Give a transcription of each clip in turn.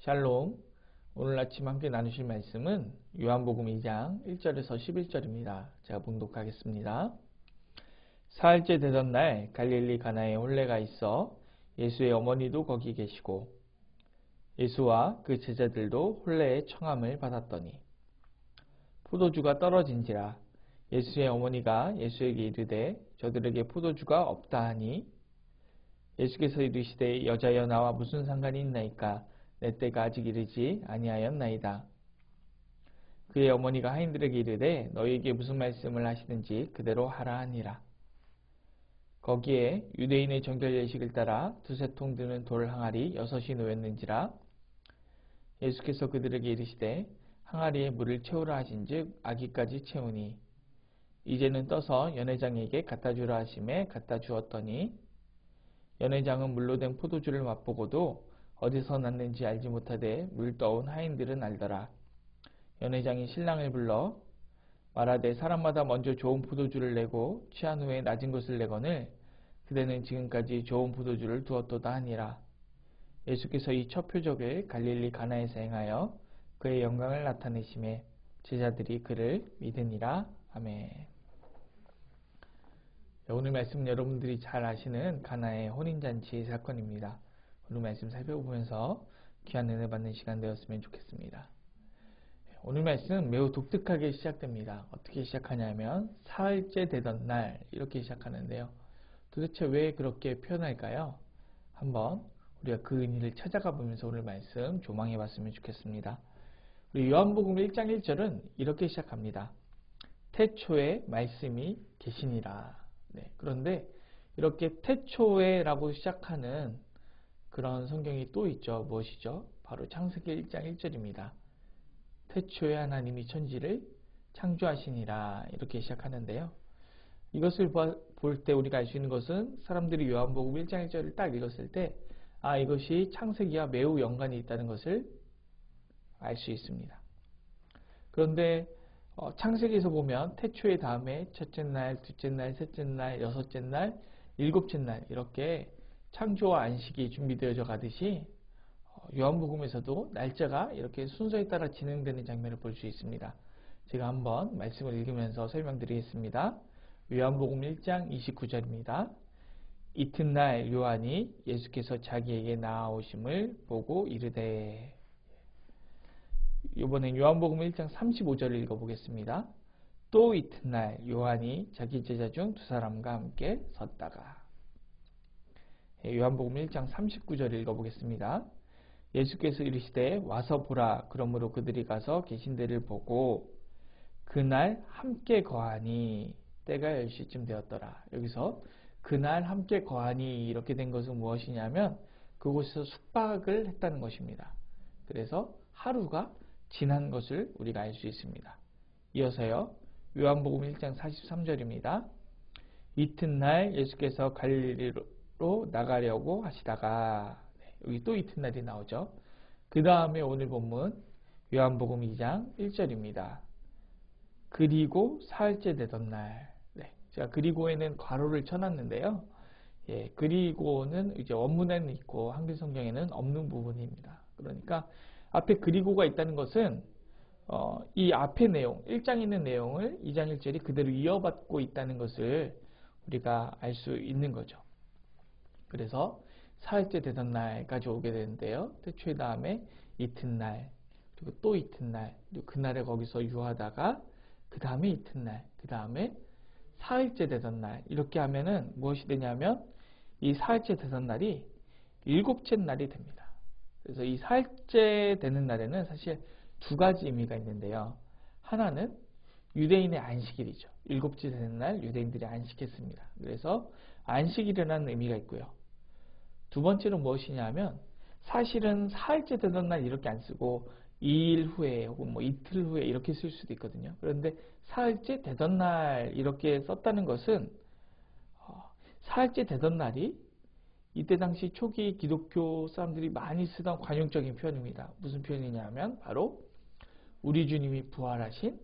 샬롬. 오늘 아침 함께 나누실 말씀은 요한복음 2장 1절에서 11절입니다. 제가 봉독하겠습니다. 사흘째 되던 날 갈릴리 가나에 혼례가 있어 예수의 어머니도 거기 계시고 예수와 그 제자들도 혼례의 청함을 받았더니 포도주가 떨어진지라 예수의 어머니가 예수에게 이르되 저들에게 포도주가 없다 하니 예수께서 이르시되 여자여 나와 무슨 상관이 있나이까 내 때가 아직 이르지 아니하였나이다. 그의 어머니가 하인들에게 이르되 너희에게 무슨 말씀을 하시든지 그대로 하라 하니라. 거기에 유대인의 정결 예식을 따라 두세 통 드는 돌 항아리 6이 놓였는지라. 예수께서 그들에게 이르시되 항아리에 물을 채우라 하신즉 아기까지 채우니 이제는 떠서 연회장에게 갖다 주라 하심에 갖다 주었더니 연회장은 물로 된 포도주를 맛보고도 어디서 났는지 알지 못하되 물 떠온 하인들은 알더라. 연회장이 신랑을 불러 말하되 사람마다 먼저 좋은 포도주를 내고 취한 후에 낮은 것을 내거늘 그대는 지금까지 좋은 포도주를 두었도다 하니라. 예수께서 이 첫 표적을 갈릴리 가나에서 행하여 그의 영광을 나타내심에 제자들이 그를 믿으니라. 아멘. 오늘 말씀 여러분들이 잘 아시는 가나의 혼인잔치 사건입니다. 오늘 말씀 살펴보면서 귀한 은혜 받는 시간 되었으면 좋겠습니다. 오늘 말씀 매우 독특하게 시작됩니다. 어떻게 시작하냐면 사흘째 되던 날 이렇게 시작하는데요. 도대체 왜 그렇게 표현할까요? 한번 우리가 그 의미를 찾아가 보면서 오늘 말씀 조망해 봤으면 좋겠습니다. 우리 요한복음 1장 1절은 이렇게 시작합니다. 태초에 말씀이 계시니라. 그런데 이렇게 태초에 라고 시작하는 그런 성경이 또 있죠. 무엇이죠? 바로 창세기 1장 1절입니다. 태초에 하나님이 천지를 창조하시니라 이렇게 시작하는데요. 이것을 볼 때 우리가 알 수 있는 것은 사람들이 요한복음 1장 1절을 딱 읽었을 때 이것이 창세기와 매우 연관이 있다는 것을 알 수 있습니다. 그런데 창세기에서 보면 태초의 다음에 첫째 날, 둘째 날, 셋째 날, 여섯째 날, 일곱째 날 이렇게 창조와 안식이 준비되어져 가듯이 요한복음에서도 날짜가 이렇게 순서에 따라 진행되는 장면을 볼 수 있습니다. 제가 한번 말씀을 읽으면서 설명드리겠습니다. 요한복음 1장 29절입니다. 이튿날 요한이 예수께서 자기에게 나아오심을 보고 이르되. 이번엔 요한복음 1장 35절을 읽어보겠습니다. 또 이튿날 요한이 자기 제자 중 2사람과 함께 섰다가. 요한복음 1장 39절 읽어보겠습니다. 예수께서 이르시되 와서 보라. 그러므로 그들이 가서 계신 데를 보고 그날 함께 거하니 때가 10시쯤 되었더라. 여기서 그날 함께 거하니 이렇게 된 것은 무엇이냐면 그곳에서 숙박을 했다는 것입니다. 그래서 하루가 지난 것을 우리가 알 수 있습니다. 이어서요. 요한복음 1장 43절입니다. 이튿날 예수께서 갈릴리로 나가려고 하시다가. 여기 또 이튿날이 나오죠. 그 다음에 오늘 본문 요한복음 2장 1절입니다. 그리고 사흘째 되던 날. 제가 그리고에는 괄호를 쳐놨는데요. 그리고는 이제 원문에는 있고 한글 성경에는 없는 부분입니다. 그러니까 앞에 그리고가 있다는 것은 이 앞의 내용, 1장에 있는 내용을 2장 1절이 그대로 이어받고 있다는 것을 우리가 알 수 있는 거죠. 그래서 사흘째 되던 날까지 오게 되는데요. 태초의 다음에 이튿날, 그리고 또 이튿날, 그리고 그날에 거기서 유하다가 그 다음에 이튿날, 그 다음에 사흘째 되던 날 이렇게 하면은 무엇이 되냐면 이 사흘째 되던 날이 7째 날이 됩니다. 그래서 이 사흘째 되는 날에는 사실 두 가지 의미가 있는데요. 하나는 유대인의 안식일이죠. 7째 되는 날 유대인들이 안식했습니다. 그래서 안식일이라는 의미가 있고요. 두 번째로 무엇이냐면 사실은 사흘째 되던 날 이렇게 안 쓰고 2일 후에 혹은 뭐 이틀 후에 이렇게 쓸 수도 있거든요. 그런데 사흘째 되던 날 이렇게 썼다는 것은 사흘째 되던 날이 이때 당시 초기 기독교 사람들이 많이 쓰던 관용적인 표현입니다. 무슨 표현이냐면 바로 우리 주님이 부활하신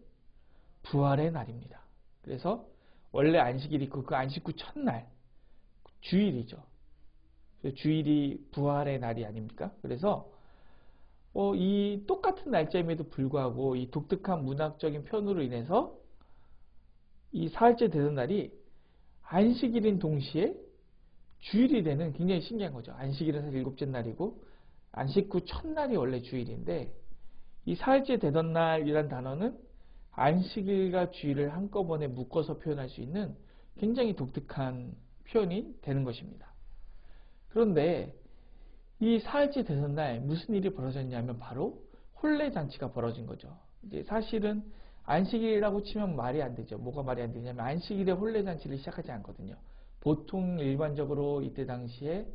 부활의 날입니다. 그래서 원래 안식일이 있고 그 안식 후 첫날 주일이죠. 주일이 부활의 날이 아닙니까? 그래서 이 똑같은 날짜임에도 불구하고 이 독특한 문학적인 편으로 인해서 이 사흘째 되던 날이 안식일인 동시에 주일이 되는 굉장히 신기한 거죠. 안식일은 사실 일곱째 날이고 안식 후 첫날이 원래 주일인데 이 사흘째 되던 날이란 단어는 안식일과 주일을 한꺼번에 묶어서 표현할 수 있는 굉장히 독특한 표현이 되는 것입니다. 그런데 이 사흘째 되던 날 무슨 일이 벌어졌냐면 바로 혼례잔치가 벌어진 거죠. 이제 사실은 안식일이라고 치면 말이 안 되죠. 뭐가 말이 안 되냐면 안식일에 혼례잔치를 시작하지 않거든요. 보통 일반적으로 이때 당시에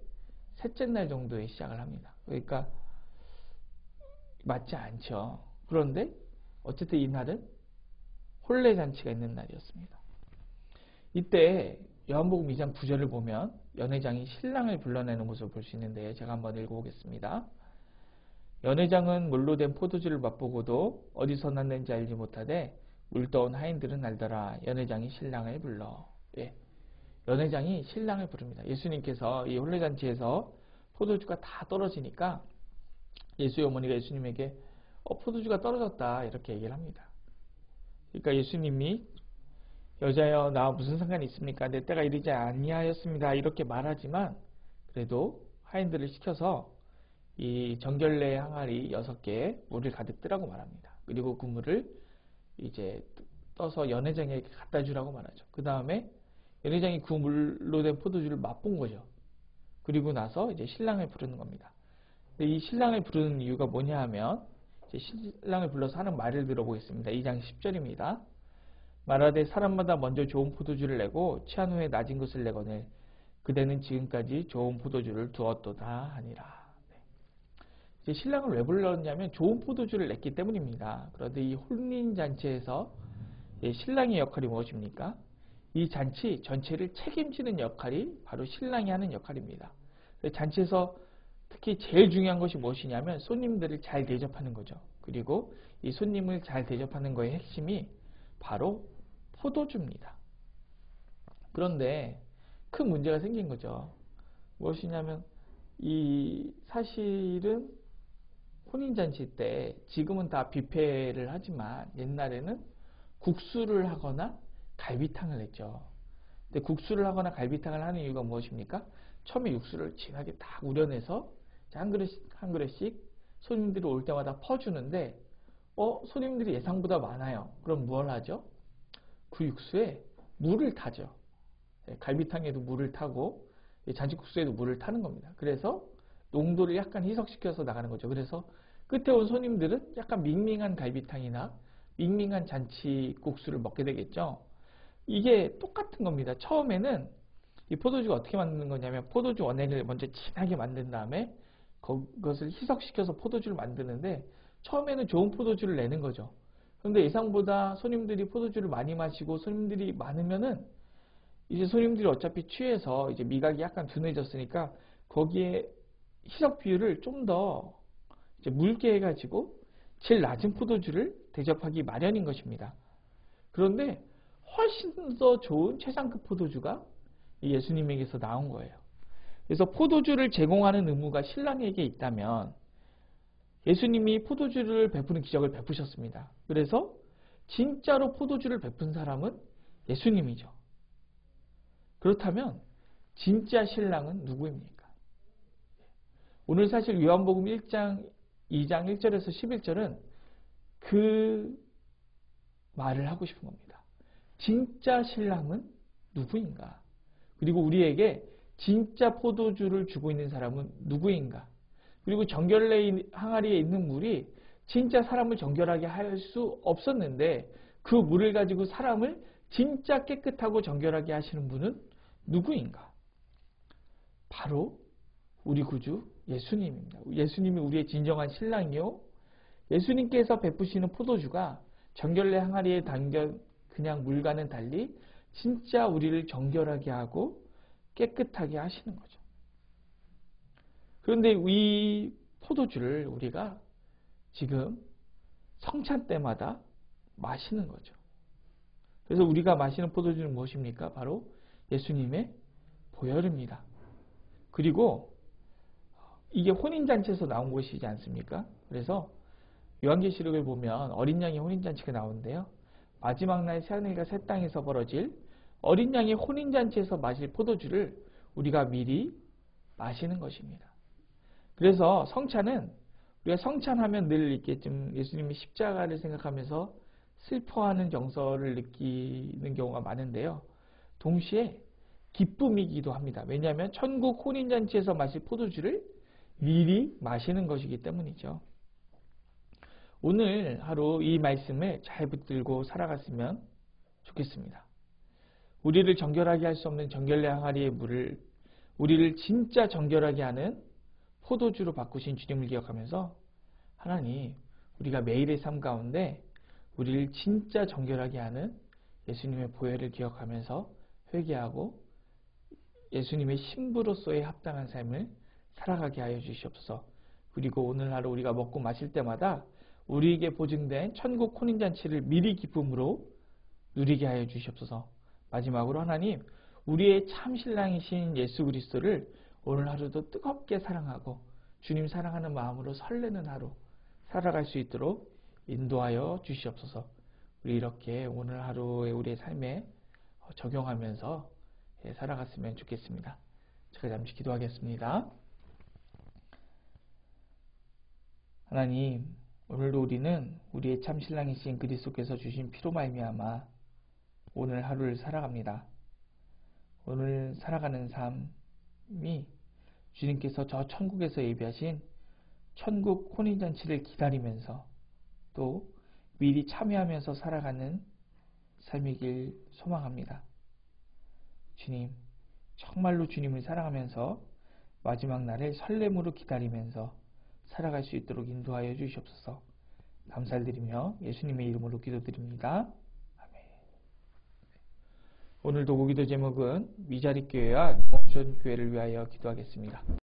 셋째 날 정도에 시작을 합니다. 그러니까 맞지 않죠. 그런데 어쨌든 이날은 혼례잔치가 있는 날이었습니다. 이때 요한복음 2장 9절을 보면 연회장이 신랑을 불러내는 모습을 볼 수 있는데 제가 한번 읽어보겠습니다. 연회장은 물로 된 포도주를 맛보고도 어디서 났는지 알지 못하되 물떠온 하인들은 알더라. 연회장이 신랑을 불러. 예. 연회장이 신랑을 부릅니다. 예수님께서 이 혼례잔치에서 포도주가 다 떨어지니까 예수의 어머니가 예수님에게 포도주가 떨어졌다 이렇게 얘기를 합니다. 그러니까 예수님이 여자여 나와 무슨 상관이 있습니까? 내 때가 이르지 아니하였습니다. 이렇게 말하지만 그래도 하인들을 시켜서 이 정결례 항아리 6개에 물을 가득 뜨라고 말합니다. 그리고 그 물을 이제 떠서 연회장에게 갖다 주라고 말하죠. 그 다음에 연회장이 그 물로 된 포도주를 맛본 거죠. 그리고 나서 이제 신랑을 부르는 겁니다. 근데 이 신랑을 부르는 이유가 뭐냐 하면 이제 신랑을 불러서 하는 말을 들어보겠습니다. 2장 10절입니다. 말하되 사람마다 먼저 좋은 포도주를 내고 취한 후에 낮은 것을 내거늘 그대는 지금까지 좋은 포도주를 두었도다 하니라. 이제 신랑을 왜 불렀냐면 좋은 포도주를 냈기 때문입니다. 그런데 이 혼인잔치에서 신랑의 역할이 무엇입니까? 이 잔치 전체를 책임지는 역할이 바로 신랑이 하는 역할입니다. 잔치에서 특히 제일 중요한 것이 무엇이냐면 손님들을 잘 대접하는 거죠. 그리고 이 손님을 잘 대접하는 거의 핵심이 바로 포도주입니다. 그런데 큰 문제가 생긴 거죠. 무엇이냐면 이 사실은 혼인잔치 때 지금은 다 뷔페를 하지만 옛날에는 국수를 하거나 갈비탕을 했죠. 근데 국수를 하거나 갈비탕을 하는 이유가 무엇입니까? 처음에 육수를 진하게 딱 우려내서 한 그릇씩 한 그릇씩 손님들이 올 때마다 퍼주는데 손님들이 예상보다 많아요. 그럼 뭘 하죠? 그 육수에 물을 타죠. 갈비탕에도 물을 타고 잔치국수에도 물을 타는 겁니다. 그래서 농도를 약간 희석시켜서 나가는 거죠. 그래서 끝에 온 손님들은 약간 밍밍한 갈비탕이나 밍밍한 잔치국수를 먹게 되겠죠. 이게 똑같은 겁니다. 처음에는 이 포도주가 어떻게 만드는 거냐면 포도주 원액을 먼저 진하게 만든 다음에 그것을 희석시켜서 포도주를 만드는데 처음에는 좋은 포도주를 내는 거죠. 그런데 예상보다 손님들이 포도주를 많이 마시고 손님들이 많으면은 이제 손님들이 어차피 취해서 이제 미각이 약간 둔해졌으니까 거기에 희석 비율을 좀 더 묽게 해가지고 제일 낮은 포도주를 대접하기 마련인 것입니다. 그런데 훨씬 더 좋은 최상급 포도주가 예수님에게서 나온 거예요. 그래서 포도주를 제공하는 의무가 신랑에게 있다면 예수님이 포도주를 베푸는 기적을 베푸셨습니다. 그래서 진짜로 포도주를 베푼 사람은 예수님이죠. 그렇다면 진짜 신랑은 누구입니까? 오늘 사실 요한복음 1장 2장 1절에서 11절은 그 말을 하고 싶은 겁니다. 진짜 신랑은 누구인가? 그리고 우리에게 진짜 포도주를 주고 있는 사람은 누구인가? 그리고 정결례 항아리에 있는 물이 진짜 사람을 정결하게 할 수 없었는데 그 물을 가지고 사람을 진짜 깨끗하고 정결하게 하시는 분은 누구인가? 바로 우리 구주 예수님입니다. 예수님이 우리의 진정한 신랑이요. 예수님께서 베푸시는 포도주가 정결례 항아리에 담겨 그냥 물과는 달리 진짜 우리를 정결하게 하고 깨끗하게 하시는 거죠. 그런데 이 포도주를 우리가 지금 성찬 때마다 마시는 거죠. 그래서 우리가 마시는 포도주는 무엇입니까? 바로 예수님의 보혈입니다. 그리고 이게 혼인잔치에서 나온 것이지 않습니까? 그래서 요한계시록을 보면 어린 양의 혼인잔치가 나오는데요. 마지막 날 새하늘과 새 땅에서 벌어질 어린 양의 혼인잔치에서 마실 포도주를 우리가 미리 마시는 것입니다. 그래서 성찬은 우리가 성찬하면 늘 이렇게 좀 예수님이 십자가를 생각하면서 슬퍼하는 정서를 느끼는 경우가 많은데요. 동시에 기쁨이기도 합니다. 왜냐하면 천국 혼인잔치에서 마실 포도주를 미리 마시는 것이기 때문이죠. 오늘 하루 이 말씀을 잘 붙들고 살아갔으면 좋겠습니다. 우리를 정결하게 할 수 없는 정결례 항아리의 물을 우리를 진짜 정결하게 하는 포도주로 바꾸신 주님을 기억하면서 하나님, 우리가 매일의 삶 가운데 우리를 진짜 정결하게 하는 예수님의 보혈을 기억하면서 회개하고 예수님의 신부로서의 합당한 삶을 살아가게 하여 주시옵소서. 그리고 오늘 하루 우리가 먹고 마실 때마다 우리에게 보증된 천국 혼인잔치를 미리 기쁨으로 누리게 하여 주시옵소서. 마지막으로 하나님, 우리의 참 신랑이신 예수 그리스도를 오늘 하루도 뜨겁게 사랑하고 주님 사랑하는 마음으로 설레는 하루 살아갈 수 있도록 인도하여 주시옵소서. 우리 이렇게 오늘 하루의 우리의 삶에 적용하면서 살아갔으면 좋겠습니다. 제가 잠시 기도하겠습니다. 하나님, 오늘도 우리는 우리의 참 신랑이신 그리스도께서 주신 피로 말미암아 오늘 하루를 살아갑니다. 오늘 살아가는 삶이 주님께서 저 천국에서 예비하신 천국 혼인잔치를 기다리면서 또 미리 참여하면서 살아가는 삶이길 소망합니다. 주님, 정말로 주님을 사랑하면서 마지막 날을 설렘으로 기다리면서 살아갈 수 있도록 인도하여 주시옵소서. 감사드리며 예수님의 이름으로 기도드립니다. 아멘. 오늘 도구기도 제목은 미자립교회와 농촌교회를 위하여 기도하겠습니다.